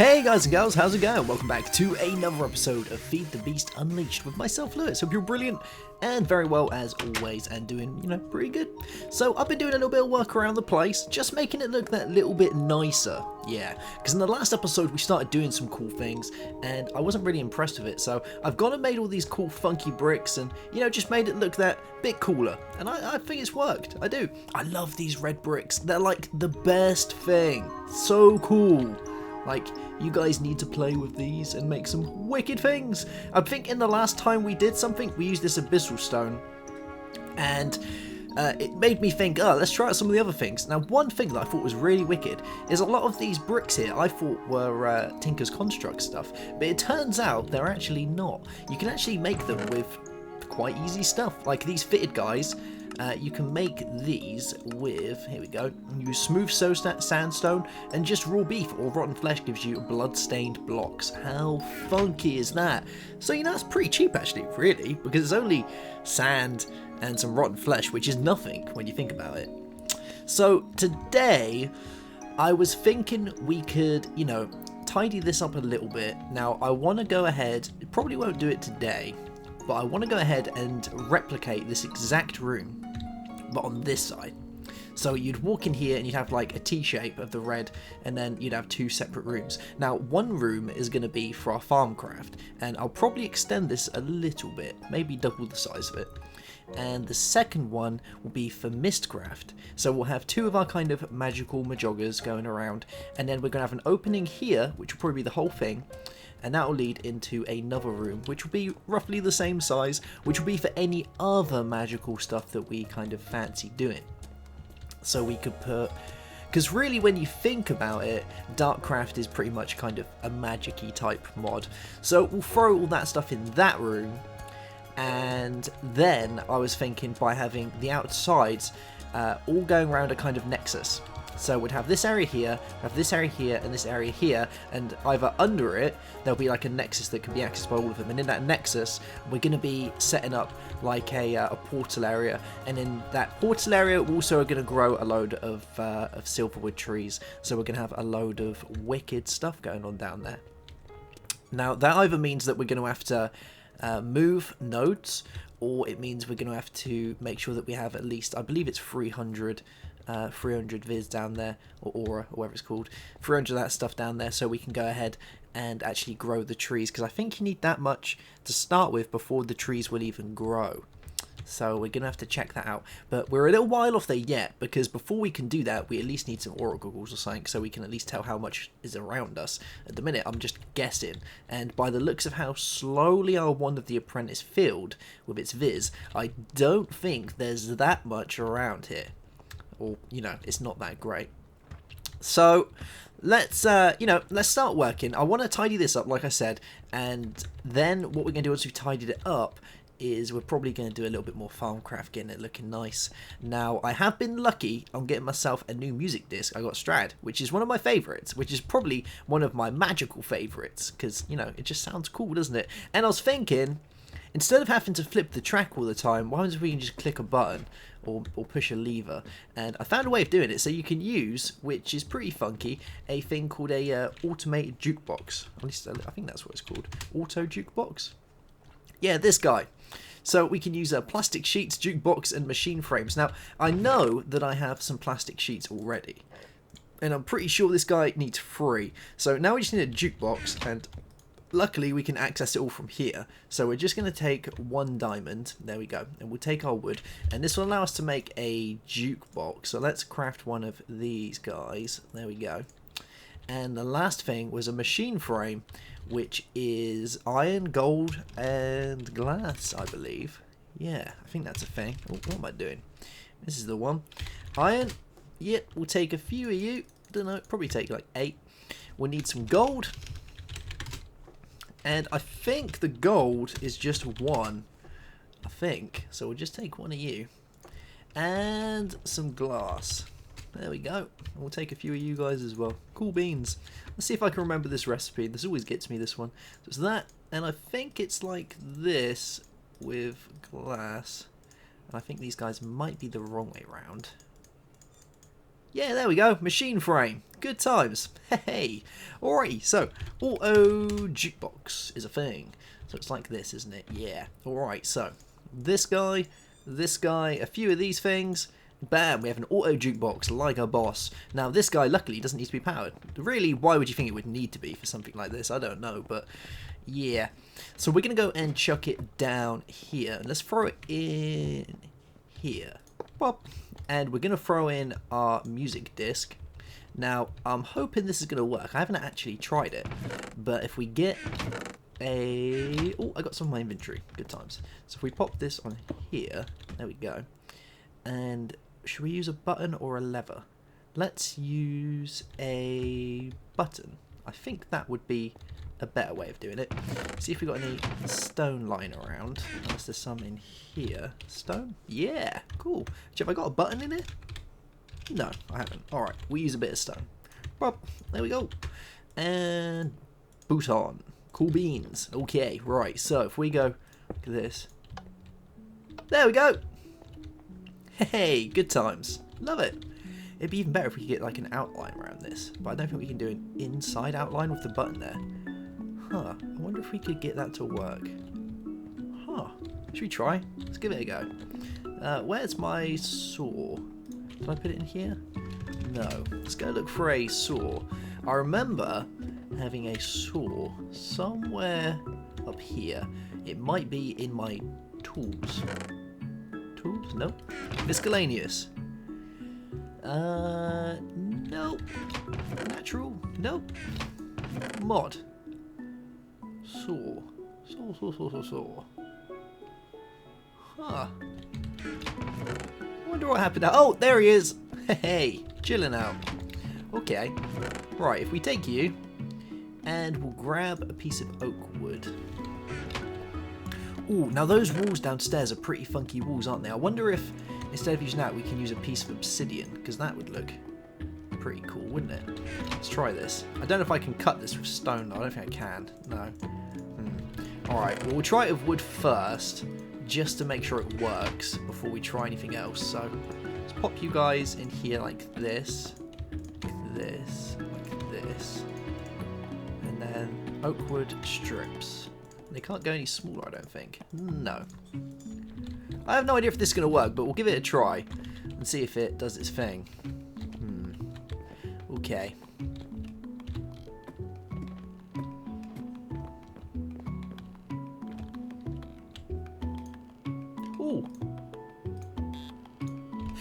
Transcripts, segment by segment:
Hey guys and girls, how's it going? Welcome back to another episode of Feed the Beast Unleashed with myself, Lewis. Hope you're brilliant and very well as always and doing, pretty good. So I've been doing a little bit of work around the place, just making it look that little bit nicer. Yeah, because in the last episode we started doing some cool things and I wasn't really impressed with it. So I've gone and made all these cool funky bricks and, just made it look that bit cooler. And I think it's worked. I do. I love these red bricks. They're like the best thing. So cool. Like, you guys need to play with these and make some wicked things. I think in the last time we did something, we used this abyssal stone. And it made me think, let's try out some of the other things. Now, one thing that I thought was really wicked is a lot of these bricks here I thought were Tinker's Construct stuff. But it turns out they're actually not. You can actually make them with quite easy stuff. Like these fitted guys. You can make these with, here we go, use smooth sandstone and just raw beef or rotten flesh gives you blood-stained blocks. How funky is that? So, it's pretty cheap actually, really, because it's only sand and some rotten flesh, which is nothing when you think about it. So, today, I was thinking we could, tidy this up a little bit. Now, I want to go ahead, probably won't do it today, but I want to go ahead and replicate this exact room, but on this side. So you'd walk in here and you'd have like a T-shape of the red, and then you'd have two separate rooms. Now, one room is going to be for our Thaumcraft, and I'll probably extend this a little bit, maybe double the size of it. And the second one will be for Mistcraft. So we'll have two of our kind of magical majoggers going around, and then we're going to have an opening here, which will probably be the whole thing. And that will lead into another room, which will be roughly the same size, which will be for any other magical stuff that we kind of fancy doing. So we could put, because really when you think about it, Darkcraft is pretty much kind of a magic-y type mod. So we'll throw all that stuff in that room, and then I was thinking by having the outsides all going around a kind of nexus. So we'd have this area here, have this area here, and this area here, and either under it, there'll be like a nexus that can be accessed by all of them. And in that nexus, we're going to be setting up like a portal area. And in that portal area, we also are going to grow a load of silverwood trees. So we're going to have a load of wicked stuff going on down there. Now, that either means that we're going to have to move nodes, or it means we're going to have to make sure that we have at least, I believe it's 300 viz down there, or aura, or whatever it's called, 300 of that stuff down there, so we can go ahead and actually grow the trees, because I think you need that much to start with before the trees will even grow. So we're going to have to check that out. But we're a little while off there yet, because before we can do that, we at least need some aura goggles or something, so we can at least tell how much is around us. At the minute, I'm just guessing, and by the looks of how slowly our Wand of the Apprentice filled with its viz, I don't think there's that much around here. Or, it's not that great. So, let's start working. I want to tidy this up, like I said, and then what we're going to do once we've tidied it up is we're probably going to do a little bit more Thaumcraft, getting it looking nice. Now, I have been lucky on getting myself a new music disc. I got Strad, which is one of my favourites, which is probably one of my magical favourites, because, it just sounds cool, doesn't it? And I was thinking, instead of having to flip the track all the time, why don't we can just click a button or push a lever? And I found a way of doing it, so you can use, which is pretty funky, a thing called a automated jukebox. At least I think that's what it's called. Auto jukebox? Yeah, this guy. So we can use plastic sheets, jukebox, and machine frames. Now, I know that I have some plastic sheets already, and I'm pretty sure this guy needs 3. So now we just need a jukebox, and luckily we can access it all from here. So we're just going to take 1 diamond, there we go, and we'll take our wood, and this will allow us to make a jukebox. So let's craft one of these guys, there we go. And the last thing was a machine frame, which is iron, gold, and glass, I believe. Yeah, I think that's a thing. Oh, what am I doing? This is the one. Iron, yeah, we'll take a few of you. Don't know, probably take like 8. We'll need some gold. And I think the gold is just 1. I think. So we'll just take 1 of you. And some glass. There we go. We'll take a few of you guys as well. Cool beans. Let's see if I can remember this recipe. This always gets me, this one. So it's that, and I think it's like this with glass. And I think these guys might be the wrong way around. Yeah, there we go. Machine frame. Good times. Hey. Alrighty, so auto jukebox is a thing. So it's like this, isn't it? Yeah. Alright, so this guy, a few of these things. Bam, we have an auto jukebox like a boss. Now this guy luckily doesn't need to be powered. Really, why would you think it would need to be for something like this? I don't know, but yeah. So we're going to go and chuck it down here. Let's throw it in here. Pop. And we're going to throw in our music disc. Now, I'm hoping this is going to work. I haven't actually tried it. But if we get a... Oh, I got some of my inventory. Good times. So if we pop this on here. There we go. And should we use a button or a lever? Let's use a button. I think that would be a better way of doing it. See if we got any stone lying around. Unless there's some in here. Stone? Yeah, cool. Have I got a button in it? No, I haven't. Alright, we use a bit of stone. Pop, there we go. And boot on. Cool beans. Okay, right. So if we go, look at this. There we go. Hey, good times. Love it. It'd be even better if we could get like an outline around this. But I don't think we can do an inside outline with the button there. Huh. I wonder if we could get that to work. Huh. Should we try? Let's give it a go. Where's my saw? Did I put it in here? No. Let's go look for a saw. I remember having a saw somewhere up here. It might be in my tools. Tools? No. Miscellaneous. Nope. Natural? Nope. Mod. Saw. Saw. Huh. Wonder what happened now. Oh, there he is. Hey, chilling out. Okay. Right, if we take you, and we'll grab a piece of oak wood. Ooh, now those walls downstairs are pretty funky walls, aren't they? I wonder if, instead of using that, we can use a piece of obsidian, because that would look pretty cool, wouldn't it? Let's try this. I don't know if I can cut this with stone, though. I don't think I can. No. Alright, well, we'll try it with wood first, just to make sure it works, before we try anything else. So, let's pop you guys in here like this, like this, like this, and then oak wood strips. They can't go any smaller, I don't think. No. I have no idea if this is going to work, but we'll give it a try and see if it does its thing. Okay. Ooh.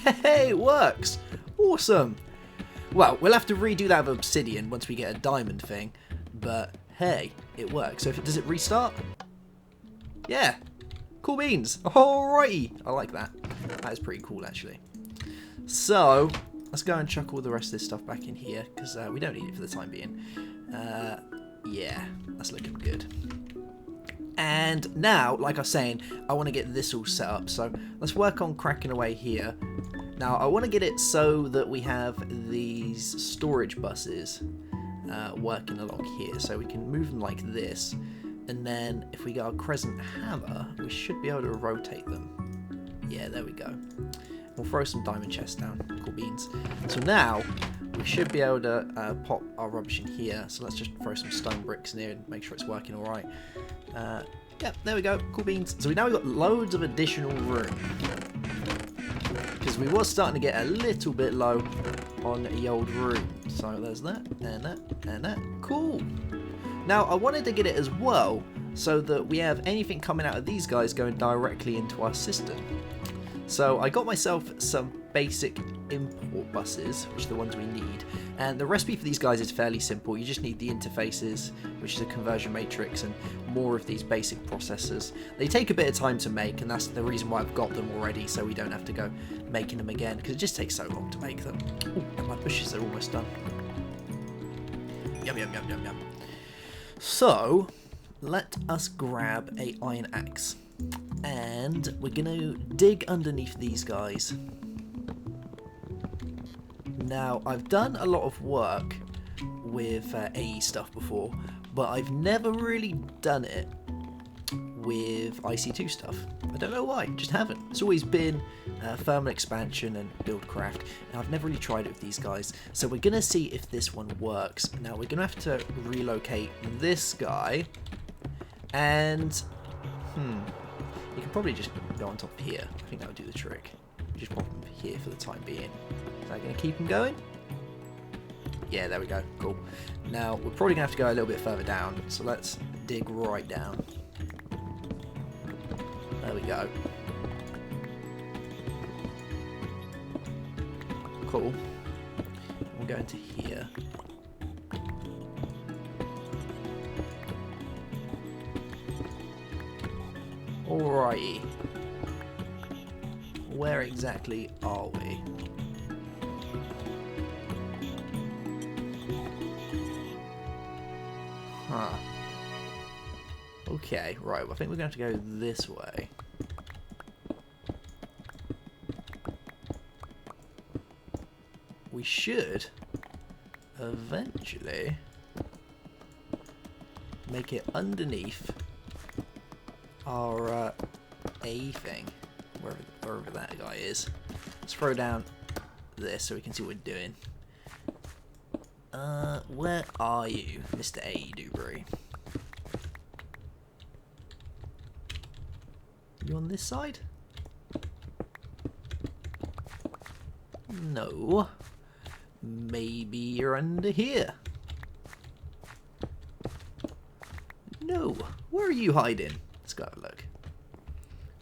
Hey, it works! Awesome! Well, we'll have to redo that with obsidian once we get a diamond thing, but hey, it works. So does it restart? Yeah. Cool beans. Alrighty. I like that. That is pretty cool, actually. So, let's go and chuck all the rest of this stuff back in here, because we don't need it for the time being. Yeah, that's looking good. And now, like I was saying, I want to get this all set up. So, let's work on cracking away here. Now, I want to get it so that we have these storage buses working along here, so we can move them like this, and then if we get our crescent hammer, we should be able to rotate them. Yeah, there we go. We'll throw some diamond chests down. Cool beans. So now we should be able to pop our rubbish in here. So let's just throw some stone bricks in here and make sure it's working all right. Yeah, there we go. Cool beans. So now we've got loads of additional room, because we was starting to get a little bit low on the old room. So there's that, and that, and that. Cool. Now, I wanted to get it as well, so that we have anything coming out of these guys going directly into our system. So I got myself some basic import buses, which are the ones we need. And the recipe for these guys is fairly simple. You just need the interfaces, which is a conversion matrix, and more of these basic processors. They take a bit of time to make, and that's the reason why I've got them already, so we don't have to go making them again, because it just takes so long to make them. Ooh, and my bushes are almost done. Yum, yum, yum, yum, yum. So, let us grab a iron axe. And we're going to dig underneath these guys. Now, I've done a lot of work with AE stuff before, but I've never really done it with IC2 stuff. I don't know why, just haven't. It's always been thermal expansion and buildcraft, and I've never really tried it with these guys. So we're going to see if this one works. Now we're going to have to relocate this guy, and you can probably just go on top of here. I think that would do the trick. Just pop him here for the time being. Is that going to keep him going? Yeah, there we go. Cool. Now, we're probably going to have to go a little bit further down, so let's dig right down. There we go. Cool. We'll go into here. Alrighty. Where exactly are we? Huh. Okay, right, well, I think we're going to have to go this way. We should eventually make it underneath our A thing, wherever that guy is. Let's throw down this so we can see what we're doing. Where are you, Mr. A. Dewberry? You on this side? No. Maybe you're under here. No. Where are you hiding? Let's go have a look.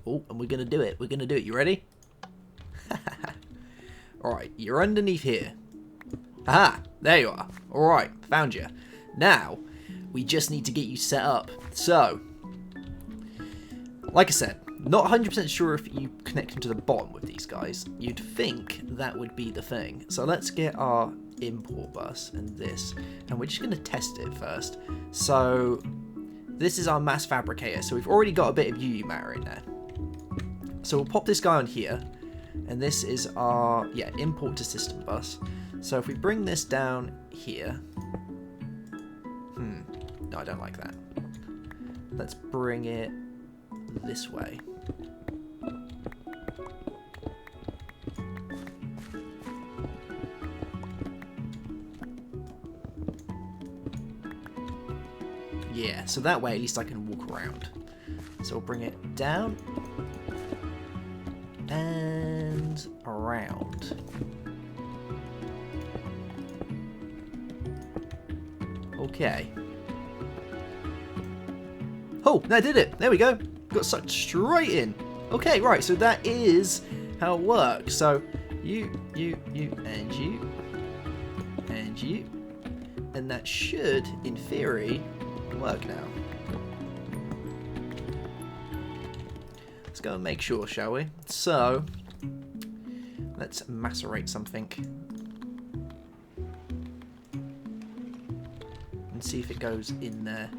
Oh, and we're going to do it. We're going to do it. You ready? Alright, you're underneath here. Aha! There you are. Alright, found you. Now, we just need to get you set up. So, like I said, not 100% sure if you connect them to the bottom with these guys. You'd think that would be the thing. So let's get our import bus and this. And we're just going to test it first. So this is our mass fabricator. So we've already got a bit of UU matter in there. So we'll pop this guy on here. And this is our, import to system bus. So if we bring this down here. No, I don't like that. Let's bring it this way. Yeah, so that way at least I can walk around. So we'll bring it down and around. Okay. Oh, that did it. There we go. Got sucked straight in. Okay, right, so that is how it works. So you, and you, and you. And that should, in theory, work now. Let's go and make sure, shall we? So, let's macerate something. And see if it goes in there.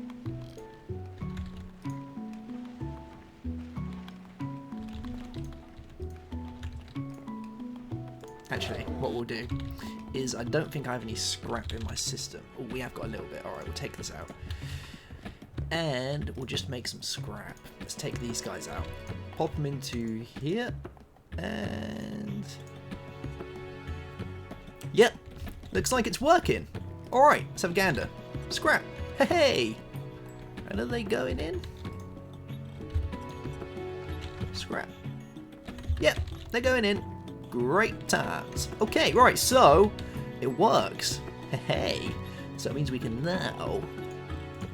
Actually, what we'll do is, I don't think I have any scrap in my system. Oh, we have got a little bit. Alright, we'll take this out. And we'll just make some scrap. Let's take these guys out. Pop them into here. And... yep, looks like it's working. Alright, let's have a gander. Scrap. Hey! And are they going in? Scrap. Yep, they're going in. Great times. Okay, right, so it works. Hey, so it means we can now,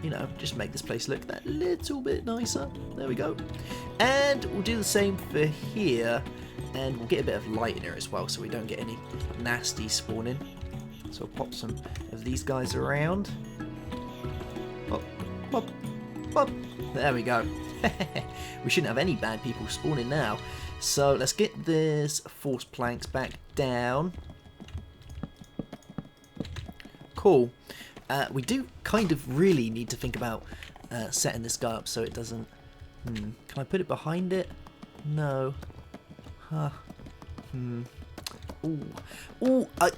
you know, just make this place look that little bit nicer. There we go. And we'll do the same for here, and we'll get a bit of light in here as well so we don't get any nasty spawning. So we'll pop some of these guys around. Pop, pop, pop. There we go. We shouldn't have any bad people spawning now. So let's get this force planks back down. Cool. We do kind of really need to think about setting this guy up so it doesn't... Can I put it behind it? No. Huh. Ooh. Ooh, I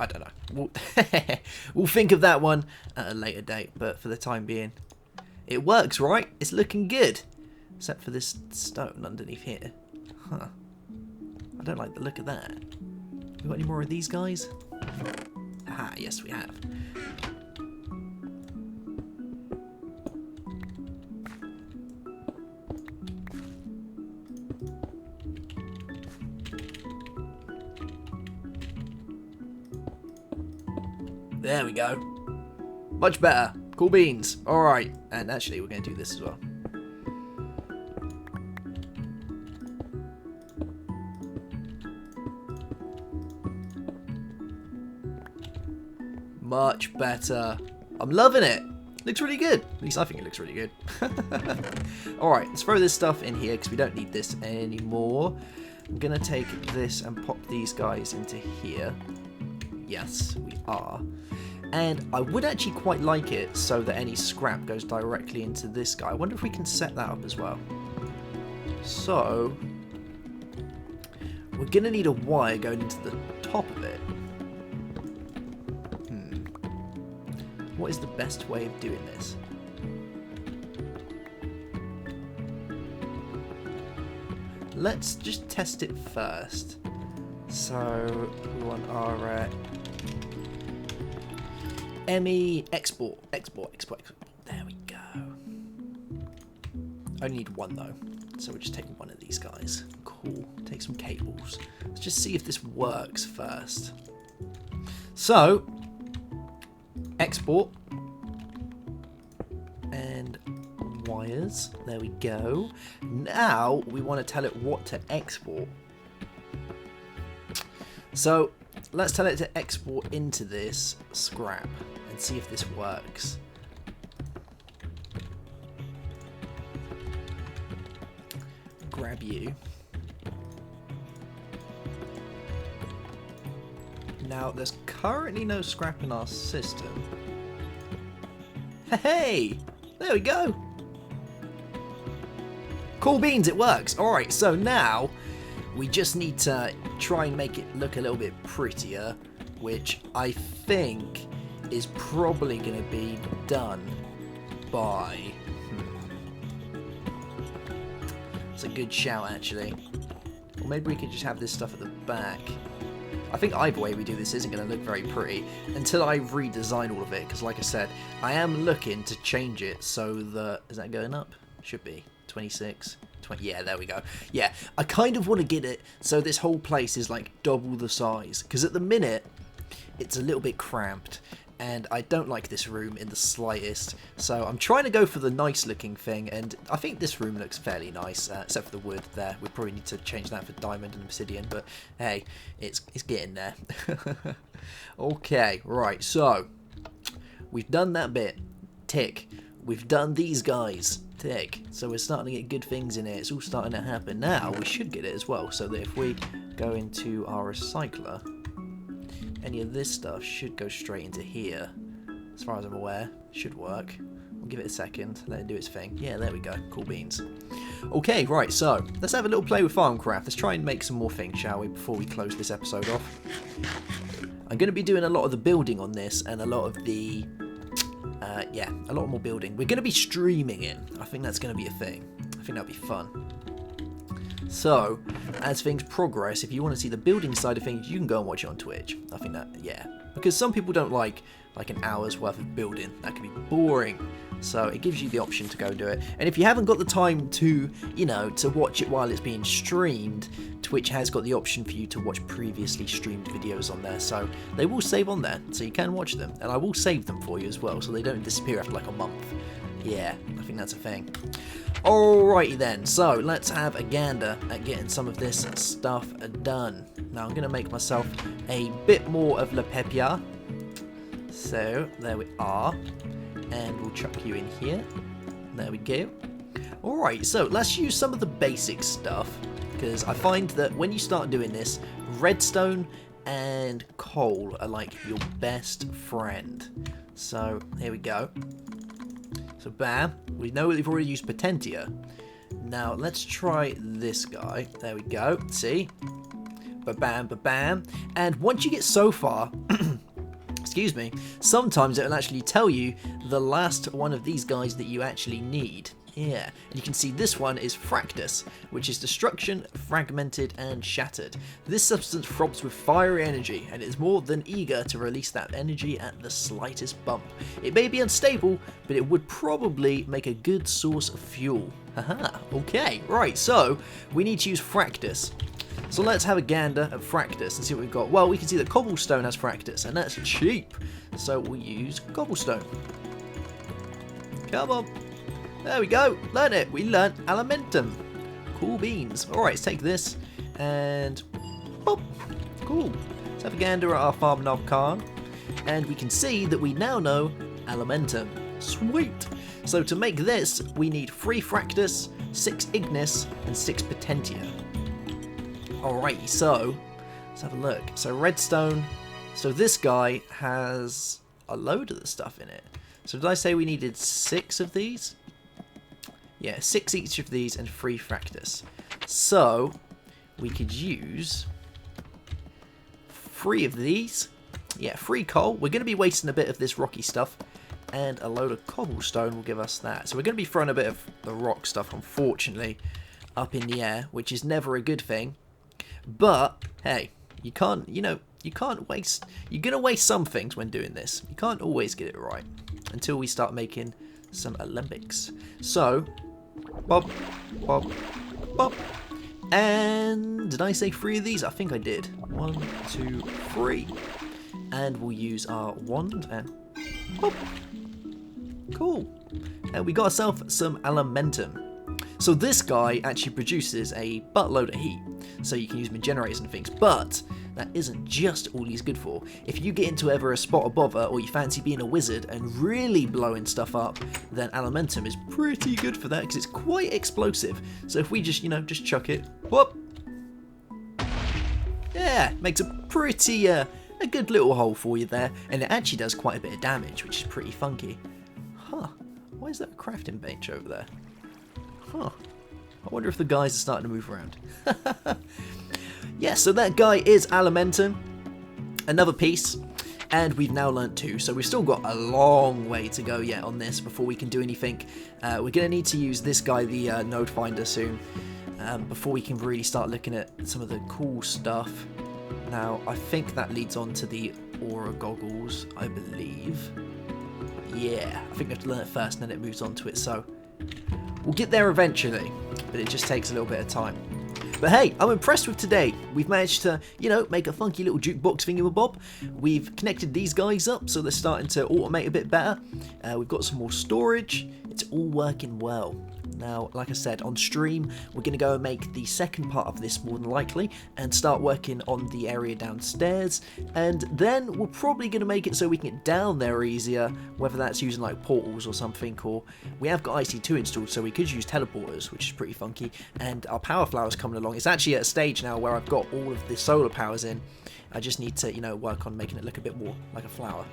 don't know. We'll think of that one at a later date, but for the time being, It works, right? It's looking good. Except for this stone underneath here. Huh. I don't like the look of that. We got any more of these guys? Aha, yes we have. There we go. Much better. Cool beans. Alright. And actually, we're going to do this as well. Much better. I'm loving it. Looks really good. At least I think it looks really good. Alright, let's throw this stuff in here because we don't need this anymore. I'm going to take this and pop these guys into here. Yes, we are. And I would actually quite like it so that any scrap goes directly into this guy. I wonder if we can set that up as well. So, we're going to need a wire going into the top of it. What is the best way of doing this? Let's just test it first. So, we want our ME export. There we go. I only need one though, so we'll just take one of these guys. Cool. Take some cables. Let's just see if this works first. So, export and wires. There we go. Now we want to tell it what to export. So let's tell it to export into this scrap and see if this works. Grab you. Now, there's currently no scrap in our system. Hey! There we go! Cool beans, it works! Alright, so now we just need to try and make it look a little bit prettier, which I think is probably going to be done by... It's a good shout, actually. Or maybe we could just have this stuff at the back. I think either way we do this isn't going to look very pretty until I redesign all of it, because like I said, I am looking to change it so that... Is that going up? Should be. 26, 20, yeah, there we go. Yeah, I kind of want to get it so this whole place is like double the size, because at the minute, it's a little bit cramped, and I don't like this room in the slightest, so I'm trying to go for the nice looking thing, and I think this room looks fairly nice, except for the wood there. We probably need to change that for diamond and obsidian, but hey, it's getting there. Okay, right, so we've done that bit, tick. We've done these guys, tick. So we're starting to get good things in here. It's all starting to happen. Now we should get it as well, so that if we go into our recycler, any of this stuff should go straight into here. As far as I'm aware, should work. We'll give it a second, let it do its thing. Yeah, there we go. Cool beans. Okay, right, so let's have a little play with Thaumcraft. Let's try and make some more things, shall we, before we close this episode off. I'm going to be doing a lot of the building on this and a lot of the... yeah, a lot more building. We're going to be streaming it. I think that's going to be a thing. I think that'll be fun. So, as things progress, if you want to see the building side of things, you can go and watch it on Twitch. I think that, yeah. Because some people don't like an hour's worth of building. That can be boring. So, it gives you the option to go do it. And if you haven't got the time to, you know, to watch it while it's being streamed, Twitch has got the option for you to watch previously streamed videos on there. So, they will save on there. So, you can watch them. And I will save them for you as well, so they don't disappear after like a month. Yeah, I think that's a thing. Alrighty then, so let's have a gander at getting some of this stuff done. Now I'm going to make myself a bit more of La Pepia. So, there we are. And we'll chuck you in here. There we go. Alright, so let's use some of the basic stuff. Because I find that when you start doing this, redstone and coal are like your best friend. So, here we go. So bam, we know we've already used Potentia. Now let's try this guy. There we go, see? Ba-bam, ba-bam. And once you get so far, excuse excuse me, sometimes it'll actually tell you the last one of these guys that you actually need. Yeah, and you can see this one is Fractus, which is destruction, fragmented, and shattered. This substance throbs with fiery energy, and is more than eager to release that energy at the slightest bump. It may be unstable, but it would probably make a good source of fuel. Haha, okay, right, so we need to use Fractus. So let's have a gander at Fractus and see what we've got. Well, we can see that Cobblestone has Fractus, and that's cheap. So we'll use Cobblestone. Come on. There we go. Learn it. We learned Alimentum. Cool beans. Alright, let's take this and boop. Cool. Let's have a gander at our farm knob card. And we can see that we now know Alimentum. Sweet. So to make this, we need 3 Fractus, 6 Ignis, and 6 Potentia. Alrighty, so let's have a look. So redstone. So this guy has a load of the stuff in it. So did I say we needed 6 of these? Yeah, 6 each of these and 3 Fractus. So we could use 3 of these. Yeah, 3 coal. We're going to be wasting a bit of this rocky stuff. And a load of cobblestone will give us that. So we're going to be throwing a bit of the rock stuff, unfortunately, up in the air, which is never a good thing. But, hey, you can't, you can't waste... You're going to waste some things when doing this. You can't always get it right until we start making some alembics. So, bop, bop, bop. And did I say 3 of these? I think I did. 1, 2, 3. And we'll use our wand and pop. Cool. And we got ourselves some Alimentum. So this guy actually produces a buttload of heat, so you can use them in generators and things, but that isn't just all he's good for. If you get into ever a spot of bother, or you fancy being a wizard and really blowing stuff up, then Alimentum is pretty good for that, because it's quite explosive. So if we just, just chuck it, whoop, yeah, makes a pretty, a good little hole for you there, and it actually does quite a bit of damage, which is pretty funky. Huh, why is that a crafting bench over there? Huh. I wonder if the guys are starting to move around. Yeah, so that guy is Alimentum. Another piece. And we've now learnt 2. So we've still got a long way to go yet on this before we can do anything. We're going to need to use this guy, the node finder, soon. Before we can really start looking at some of the cool stuff. Now, I think that leads on to the aura goggles, I believe. Yeah, I think we have to learn it first and then it moves on to it. So we'll get there eventually, but it just takes a little bit of time. But hey, I'm impressed with today. We've managed to, make a funky little jukebox thingamabob. We've connected these guys up, so they're starting to automate a bit better. We've got some more storage. It's all working well. Now, like I said, on stream, we're going to go and make the second part of this more than likely and start working on the area downstairs. And then we're probably going to make it so we can get down there easier, whether that's using like portals or something, or we have got IC2 installed, so we could use teleporters, which is pretty funky. And our power flower's coming along. It's actually at a stage now where I've got all of the solar powers in. I just need to, work on making it look a bit more like a flower.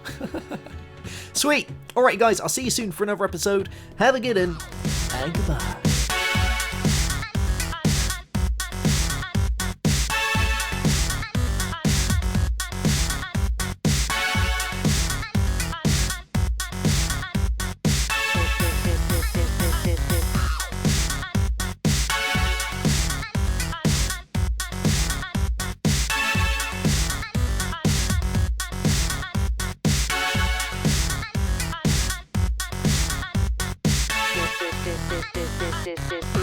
Sweet! Alright guys, I'll see you soon for another episode. Have a good one, and goodbye. This